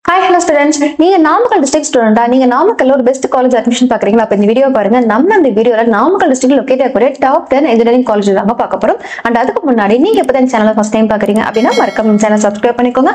Hi, hello students. நீங்க Namakkal district ஸ்டூடெண்டா? நீங்க நாமக்கல்ல ஒரு பெஸ்ட் காலேஜ் அட்மிஷன் பாக்குறீங்களா? அப்ப இந்த வீடியோ பாருங்க. நம்ம இந்த வீடியோல நாமக்கல் டிஸ்ட்ரிக்ட் லொகேட் ஆகக்கூடிய டாப் 10 இன்ஜினியரிங் காலேஜ் தான் பார்க்க போறோம். அண்ட் அதுக்கு முன்னாடி நீங்க இப்பதான் சேனலை ஃபர்ஸ்ட் டைம் பாக்குறீங்க அப்படின்னா மறக்காம சேனலை சப்ஸ்கிரைப் பண்ணிக்கோங்க.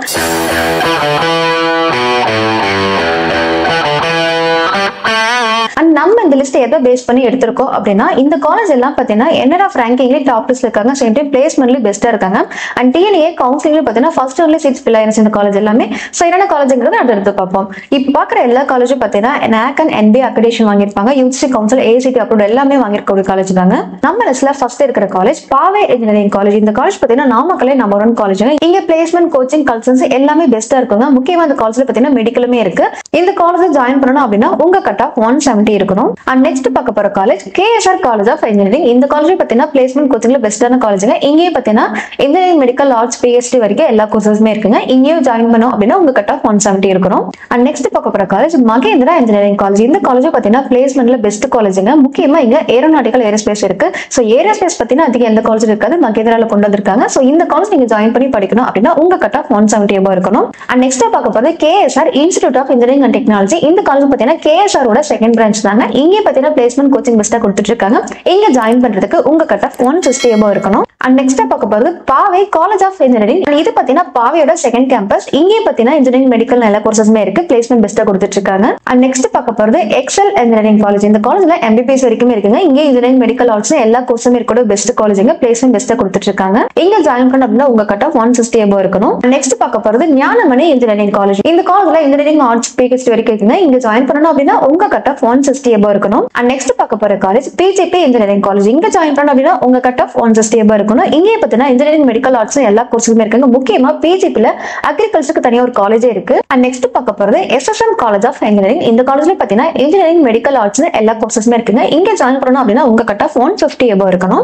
நம்ம இந்த லிஸ்ட் எதை பேஸ் பண்ணி எடுத்திருக்கோம் அப்படின்னா இந்த காலேஜ் எல்லாம் பாத்தீங்கன்னா என்னடா ரேங்கிங்ல டாப் லிஸ்ட்ல இருக்காங்க, சேம் டைம் பிளேஸ்மெண்ட்ல பெஸ்டா இருக்காங்க. அண்ட் டிஎன்ஏ கவுன்சிலிங்ல பாத்தீங்கன்னா ஃபர்ஸ்ட் ஒன்லி சீட்ஸ் ஃபில் ஆயிருச்சு இந்த காலேஜ் எல்லாமே. சோ என்னென்ன காலேஜ்ங்கிறது அடுத்து பார்ப்போம். இப்போ பாக்குற எல்லா காலேஜும் பாத்தீங்கன்னா NAC and NBA அக்ரிடேஷன் வாங்கியிருப்பாங்க. யூஜிசி கவுன்சில் AICTE அப்ரூவ்ட் எல்லாமே வாங்கியிருக்க ஒரு காலேஜ் தாங்க. நம்ம லிஸ்ட்ல ஃபர்ஸ்ட் இருக்கிற காலேஜ் பாவை இன்ஜினியரிங் காலேஜ். இந்த காலேஜ் பாத்தீங்கன்னா நாமக்கல்லே நம்பர் 1 காலேஜ். இங்க பிளேஸ்மெண்ட், கோச்சிங், கல்சன்ஸ் எல்லாமே பெஸ்டா இருக்குங்க. முக்கியமா இந்த காலேஜ்ல பாத்தீங்கன்னா மெடிக்கலுமே இருக்கு. இந்த காலேஜ் ஜாயின் பண்ணணும் அப்படின்னா உங்க கட் ஆஃப் 170 இருக்கணும். அண்ட் நெக்ஸ்ட் பார்க்க போற college KSR college of engineering. இந்த காலேஜ் பாத்தீங்கன்னா பிளேஸ்மெண்ட் கோச்சிங்ல பெஸ்டான காலேஜ்ங்க. இங்கேயே பாத்தீங்கன்னா இன்ஜினியரிங், மெடிக்கல், ஆர்ட்ஸ், PhD வரைக்கும் எல்லா கோர்சஸுமே இருக்குங்க. இங்கேயும் ஜாயின் பண்ணோம் அப்படின்னா உங்க கட் ஆஃப் 170 இருக்கணும். அண்ட் நெக்ஸ்ட் பார்க்க போற காலேஜ் மகேந்திரா இன்ஜினியரிங் காலேஜ். இந்த காலேஜ் பாத்தீங்கன்னா பிளேஸ்மெண்ட்ல பெஸ்ட் காலேஜ்ங்க. முக்கியமா இங்க ஏரோநாட்டிக்கல் ஏரோஸ்பேஸ் இருக்கு. சோ ஏரோஸ்பேஸ் பத்தினா அதிகம் எந்த காலேஜ் இருக்காது, மகேந்திரால கொண்டு வந்திருக்காங்க. சோ இந்த காலேஜ் நீங்க ஜாயின் பண்ணி படிக்கணும் அப்படின்னா உங்க கட் ஆஃப் 170 above இருக்கணும். அண்ட் நெக்ஸ்ட் பார்க்க போறது KSR institute of engineering and technology. இந்த காலேஜ் பாத்தீங்கன்னா KSR ஓட செகண்ட் பிரான்ச் தாங்க. இங்கே பாத்தீங்கன்னா பிளேஸ்மெண்ட் கோச்சிங் பெஸ்டா கொடுத்துட்டு இருக்காங்க. இங்க ஜாயின் பண்றதுக்கு உங்க கட் ஆஃப் 160 above இருக்கணும். அண்ட் நெக்ஸ்ட் பார்க்க போறது பாவை காலேஜ் ஆஃப் இன்ஜினியரிங். இது பாத்தீங்கன்னா பாவையோட செகண்ட் கேம்பஸ். இங்கே பாத்தீங்கன்னா இன்ஜினியரிங், மெடிக்கல் எல்லா கோர்சஸுமே இருக்கு. பிளேஸ்மெண்ட் பெஸ்டா கொடுத்துட்டு இருக்காங்க. அண்ட் நெக்ஸ்ட் பார்க்க போறது எக்ஸல் இன்ஜினியரிங் காலேஜ். இந்த காலேஜ்ல MBBS வரைக்கும் இருக்குங்க. இங்க இன்ஜினியரிங், மெடிக்கல், ஆர்ட்ஸ் எல்லா கோர்ஸுமே இருக்க பெஸ்ட் காலேஜ்ங்க. பிளேஸ்மெண்ட் பெஸ்டா கொடுத்துட்டு இருக்காங்க. இங்க ஜாயின் பண்ண அப்படின்னா உங்க கட் ஆஃப் 160 above இருக்கணும். நெக்ஸ்ட் பார்க்க போறது ஞானமணி இன்ஜினியரிங் காலேஜ். இந்த காலேஜ்ல இன்ஜினியரிங், ஆர்ட்ஸ், PhD வரைக்கும் இருக்குங்க. இங்க ஜாயின் பண்ணணும் அப்படின்னா உங்க கட் ஆஃப் 160 above இருக்கணும். அண்ட் நெக்ஸ்ட் பார்க்க போற காலேஜ் PGP இன்ஜினியரிங் காலேஜ். இங்க ஜாயின் பண்ணணும் அப்படின்னா உங்க கட் ஆஃப் 160 above இருக்கணும். இங்கே பாத்தீங்கன்னா இன்ஜினியரிங், மெடிக்கல், ஆர்ட்ஸ் எல்லா கோர்ஸுமே இருக்காங்க. முக்கியமா PGPல அக்ரிகல்ச்சருக்கு தனியா ஒரு காலேஜே இருக்கு. அண்ட் நெக்ஸ்ட் பார்க்க போறது SSM காலேஜ் ஆஃப் இன்ஜினியரிங். இந்த காலேஜ்ல பாத்தீங்கன்னா இன்ஜினியரிங், மெடிக்கல், ஆர்ட்ஸ் எல்லா கோர்ஸஸுமே இருக்குங்க. இங்க ஜாயின் பண்ணணும் அப்படின்னா உங்க கட் ஆஃப் 150 above இருக்கணும்.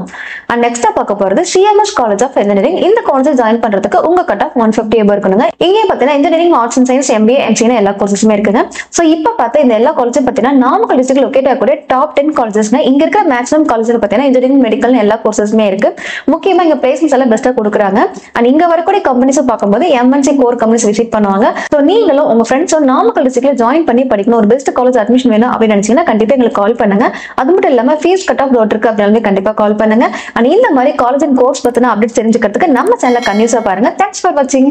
அண்ட் நெக்ஸ்ட் பார்க்க போறது CMS காலேஜ் ஆஃப் இன்ஜினியரிங். இந்த காலேஜ் ஜாயின் பண்றதுக்கு உங்க கட் ஆஃப் 150 above இருக்கணுங்க. இங்கே பாத்தீங்கன்னா engineering, arts and science, MBA, MCA எல்லா கோர்ஸஸுமே இருக்குங்க. சோ இப்ப பார்த்தா இந்த எல்லா காலேஜும் பாத்தீங்கன்னா நாமக்கல் டிஸ்ட்ரிக்ட் லொகேட் ஆகக்கூடிய டாப் 10 காலேஜஸ்ங்க. இங்க இருக்க மேக்ஸிமம் காலேஜ்ல பாத்தீங்கன்னா இன்ஜினியரிங், மெடிக்கல் எல்லா கோர்ஸஸுமே இருக்கு. முக்கியமா இங்க பிளேஸ்மெண்ட்ஸ் எல்லாம் பெஸ்டா கொடுக்குறாங்க. அண்ட் இங்க வரக்கூடிய கம்பெனிஸும் பார்க்கும்போது MNC கோர் கம்பெனிஸ் விசிட் பண்ணுவாங்க. சோ நீங்களும் உங்க ஃப்ரெண்ட்ஸும் நாமக்கல் டிஸ்ட்ரிக்ட்ல ஜாயின் பண்ணி படிக்கணும், ஒரு பெஸ்ட் காலேஜ் அட்மிஷன் வேணும் அப்படின்னு நினைச்சீங்கன்னா கண்டிப்பா எங்களுக்கு கால் பண்ணுங்க. அது மட்டும் இல்லாம ஃபீஸ் கட் ஆஃப் டவுட் இருக்கு அப்படின்னாலுமே கண்டிப்பா கால் பண்ணுங்க. அண்ட் இந்த மாதிரி காலேஜ் அண்ட் கோர்ஸ் பத்தின அப்டேட் தெரிஞ்சுக்கிறதுக்கு நம்ம சேனலை கன்யூஸா பாருங்க. தேங்க்ஸ் ஃபார் வாட்சிங்.